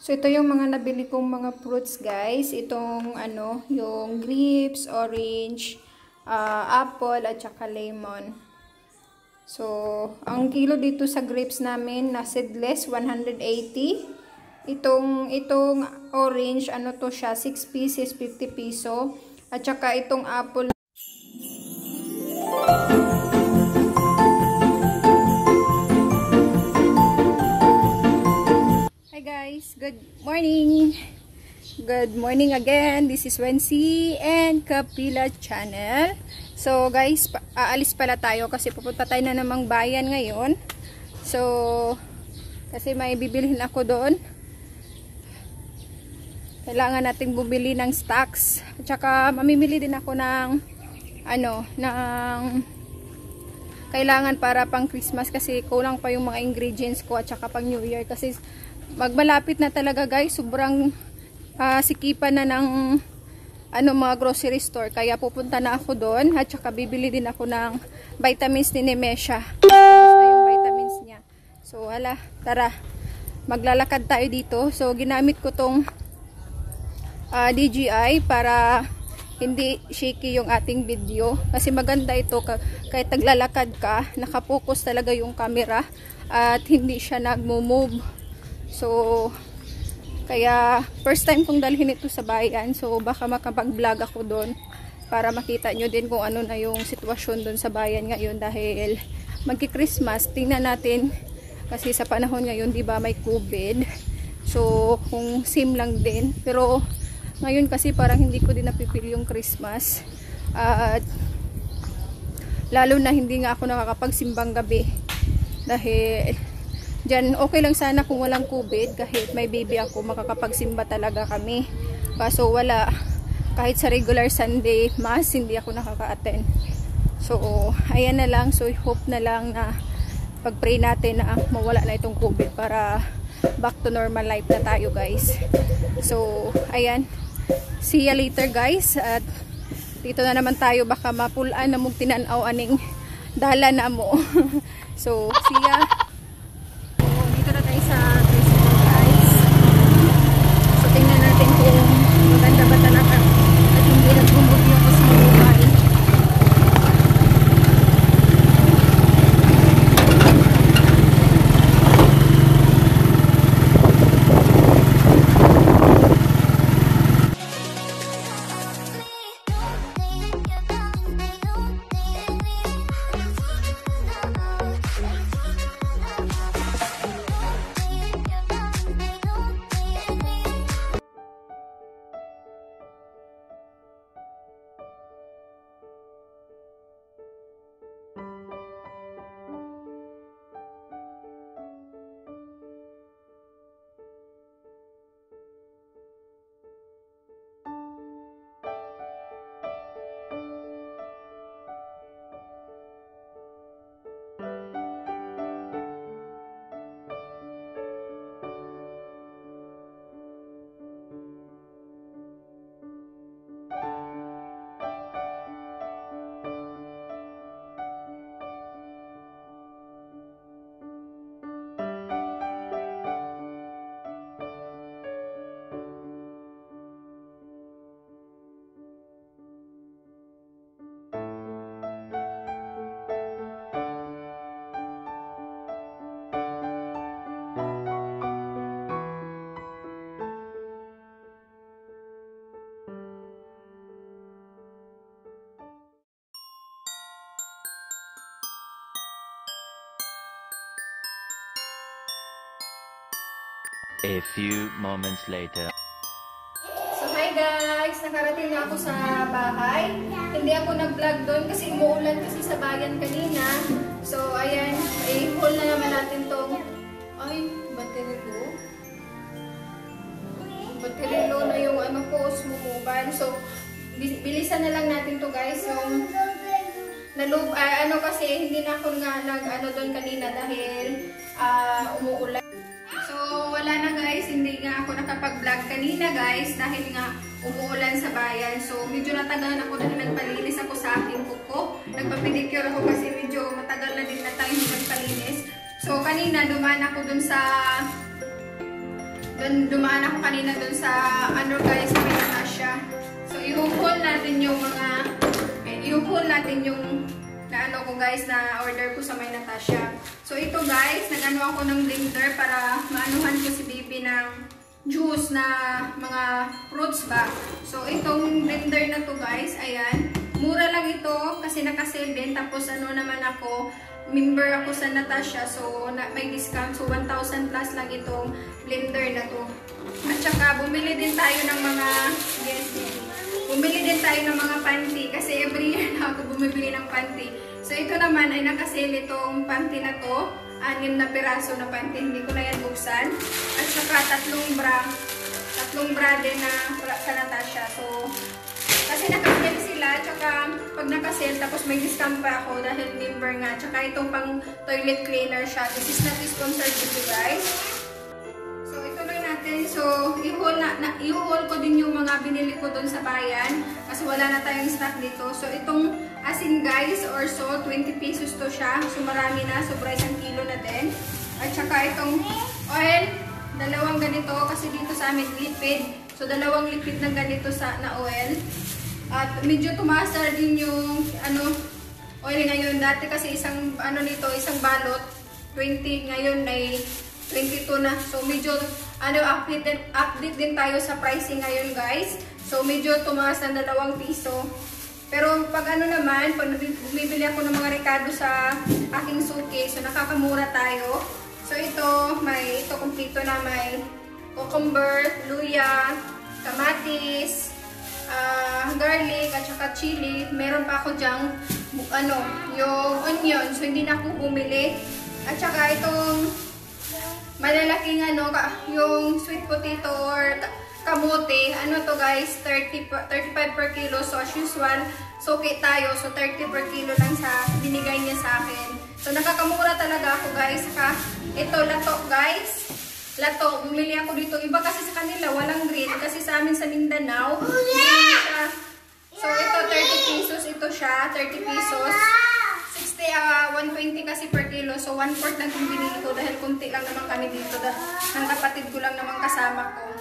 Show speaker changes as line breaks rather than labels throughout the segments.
So, ito yung mga nabili kong mga fruits, guys. Itong, yung grapes, orange, apple, at saka lemon. So, ang kilo dito sa grapes namin na seedless, 180. Itong orange, to siya, 6 pieces, 50 piso. At saka itong apple. Hi guys, good morning. Good morning again. This is Wency and Kapila Channel. So guys, aalis pala tayo kasi pupunta tayo na namang bayan ngayon. So, kasi may bibilhin ako doon. Kailangan nating bumili ng stocks. At saka mamimili din ako ng kailangan para pang Christmas kasi kulang pa yung mga ingredients ko at saka pang New Year kasi magmalapit na talaga guys. Sobrang sikipan na ng mga grocery store. Kaya pupunta na ako doon at saka bibili din ako ng vitamins ni Nemesha. Gusto yung vitamins niya. So hala, tara. Maglalakad tayo dito. So ginamit ko tong DJI para hindi shaky yung ating video. Kasi maganda ito kahit naglalakad ka, nakapokus talaga yung camera at hindi siya nagmo-move. So kaya first time kong dalhin ito sa bayan. So baka makapag-vlog ako doon para makita nyo din kung ano na yung sitwasyon doon sa bayan ngayon dahil magki-Christmas. Tingnan natin kasi sa panahon ngayon, di ba, may COVID. So kung same lang din. Pero ngayon kasi parang hindi ko din napipili yung Christmas. At lalo na hindi nga ako nakakapagsimbang gabi. Dahil dyan, okay lang sana kung walang COVID. Kahit may baby ako, makakapagsimba talaga kami. Kaso wala. Kahit sa regular Sunday mass, hindi ako nakaka-attend. So, ayan na lang. So, hope na lang na pag-pray natin na mawala na itong COVID para back to normal life na tayo, guys. So, ayan. See ya later, guys. At dito na naman tayo. Baka mapulaan na mong tinanaw aning dala na mo. So, see ya. Dito na tayo sa tricycle, guys. So, tingnan natin kung maganda ba talaga at hindi nagbumog yung isang mobile.
A few moments later.
So hi guys! Nakarating na ako sa bahay. Hindi ako nag-vlog doon kasi umuulan kasi sa bayan kanina. So ayan, i-haul na naman natin tong battery ko. Battery low na yung ko, Osmo Mobile. So bilisan na lang natin to guys. Yung kasi hindi na ako nag doon kanina dahil umuulan. So, wala na guys, hindi nga ako nakapag-vlog kanina guys dahil nga umuulan sa bayan. So, medyo natagalan ako dahil nagpalinis ako sa aking kuko. Nagpa-pedicure ako kasi medyo matagal na din na tayo nagpalinis. So, kanina dumaan ako dun sa Dumaan ako kanina doon sa ano guys, sa Natasha. So i-haul natin yung mga i-haul natin yung na ano ko guys na order ko sa May Natasha. So ito guys, nag-ano ako ng blender para maanuhan ko si baby ng juice na mga fruits ba. So itong blender na to guys, ayan. Mura lang ito kasi naka-sale din. Tapos ano naman ako, member ako sa Natasha. So may discount. So 1,000 plus lang itong blender na to. At saka bumili din tayo ng mga bumili din tayo ng mga panty kasi every year na ako bumibili ng panty. So ito naman ay naka-sale itong panty na to. 6 na piraso na panty. Hindi ko na yan buksan. At saka tatlong bra din na sa Natasha. So kasi naka-sale sila, tsaka pag naka-sale, tapos may discount pa ako dahil member nga. Tsaka itong pang toilet cleaner siya. This is not sponsored video guys. So ituloy natin. So i-haul ko din yung mga binili ko doon sa bayan. Kasi wala na tayong stock dito. So itong asin guys or salt, 20 pesos to siya. So marami na, sobra 1 kilo na din. At saka itong oil, dalawang ganito kasi dito sa amin lipid. So dalawang lipid na ganito na oil. At medyo tumaas na din yung oil ngayon. Dati kasi isang balot 20, ngayon ay 22 na. So medyo update din tayo sa pricing ngayon guys. So medyo tumaas ng 2 piso. Pero pag naman, pag bumibili ako ng mga rekado sa aking suki, so nakakamura tayo. So ito kompleto na, may cucumber, luya, kamatis, garlic, at saka chili. Meron pa ako dyang yung onion, so hindi na ako bumili. At saka itong malalaking yung sweet potato or kamote, to guys, 35 per kilo. So as usual, suki tayo. So 30 per kilo lang sa binigay niya sa akin. So nakakamura talaga ako guys. Saka ito, lato guys. Lato, bumili ako dito. Iba kasi sa kanila, walang green. Kasi sa amin sa Mindanao, so ito 30 pesos. Ito siya, 30 pesos. 120 kasi per kilo. So 1/4 lang kung binili ko dahil kunti lang naman kami dito. Ng kapatid ko lang naman kasama ko.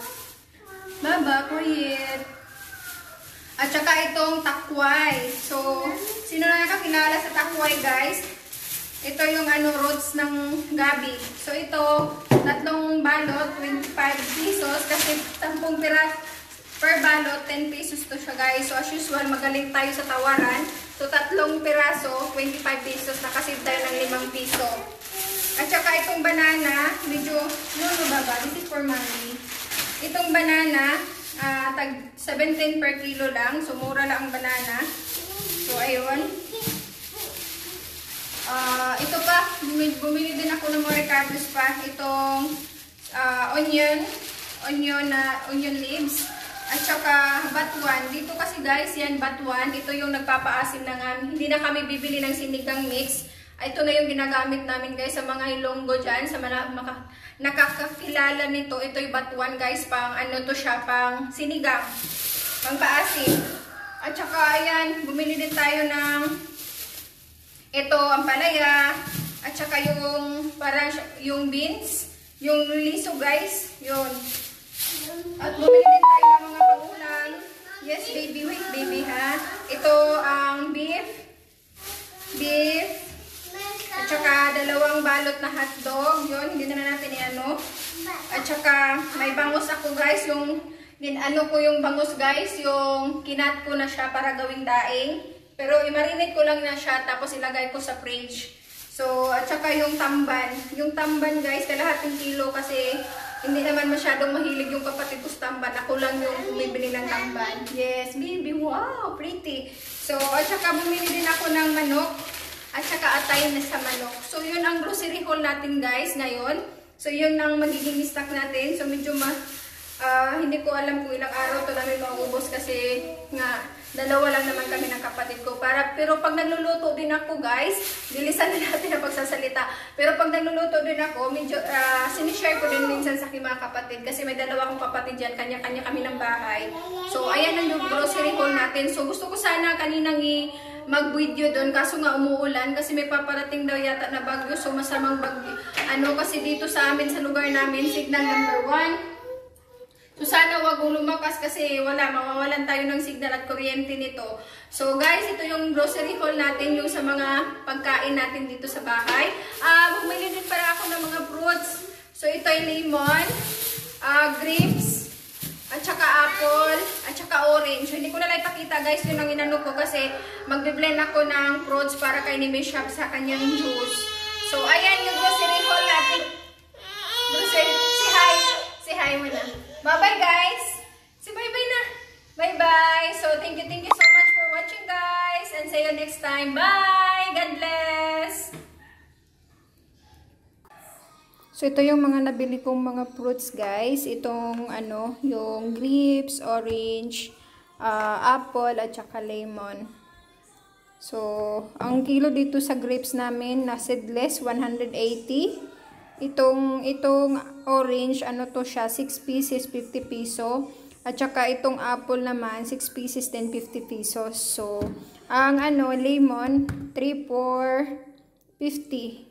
Baba, quiet. At saka itong takway. So, sino na nakakilala sa takway guys? Ito yung roots ng gabi. So, ito, 3 balot, 25 pesos. Kasi 10 pira per balot, 10 pesos to siya guys. So, as usual, magaling tayo sa tawaran. So, 3 piraso, 25 pesos. Nakasave tayo ng 5 piso. At saka itong banana, medyo, baba, this is for mommy. Itong banana, tag 17 per kilo lang. So, mura lang ang banana. So, ayun. Ito pa, bumili din ako ng mga recados pa. Itong onion leaves. At saka batuan. Dito kasi guys, yan batuan. Ito yung nagpapaasim na nga. Hindi na kami bibili ng sinigang mix. Ito na yung ginagamit namin guys sa mga Ilonggo dyan. Sa mga nakakakilala nito. Ito yung batuan guys. Pang to siya, pang sinigang. Pang paasim. At saka ayan, bumili din tayo ng ito, ampalaya. At saka yung beans. Yung liso guys. Yun. At bumili din tayo ng mga pangulang. Yes baby, wait baby ha. Ito ang beef. At saka 2 balot na hotdog. Yun, hindi na natin At saka may bangus ako guys. Yung bangus guys. Yung kinat ko na siya para gawing daing. Pero i-marinate ko lang na siya. Tapos ilagay ko sa fridge. So, at saka yung tamban. Yung tamban guys, kalahating kilo kasi hindi naman masyadong mahilig yung kapatid ko sa tamban. Ako lang yung bumibili ng tamban. Yes, baby. Wow, pretty. So, at saka bumili din ako ng manok. At saka atay na sa manok. So, yun ang grocery haul natin guys ngayon. So, yun ang magiging stock natin. So, medyo hindi ko alam kung ilang araw ito namin maubos kasi nga 2 lang naman kami ng kapatid ko. Pero pag nagluluto din ako guys, bilisan na natin ang pagsasalita. Pero pag nagluluto din ako, medyo sinishare ko din minsan sa aking mga kapatid. Kasi may 2 akong kapatid dyan, kanya-kanya kami ng bahay. So, ayan ang grocery haul natin. So, gusto ko sana kaninang mag-video doon. Kaso nga umuulan kasi may paparating daw yata na bagyo. So, masamang bagyo. Kasi dito sa amin, sa lugar namin, signal number 1. So sana wag mong lumakas kasi mawawalan tayo ng signal at kuryente nito. So guys, ito yung grocery haul natin, yung sa mga pagkain natin dito sa bahay. Bumili din para ako ng mga fruits. So ito ay lemon, grapes, at saka apple, at saka orange. So, hindi ko na lang ipakita guys, yun ang inano ko kasi magbe-blend ako ng fruits para kay ni Miss Shop sa kanyang juice. So ayan yung grocery haul natin. Say hi muna. Bye-bye guys! Say bye-bye na! Bye-bye! So, thank you so much for watching guys! And see you next time. Bye! God bless! So, ito yung mga nabili kong mga fruits guys. Itong yung grapes, orange, apple, at saka lemon. So, ang kilo dito sa grapes namin na seedless, 180. Itong orange, to siya, 6 pieces, 50 piso. At saka itong apple naman, 6 pieces, then 50 pesos. So, ang lemon, 3 for 50.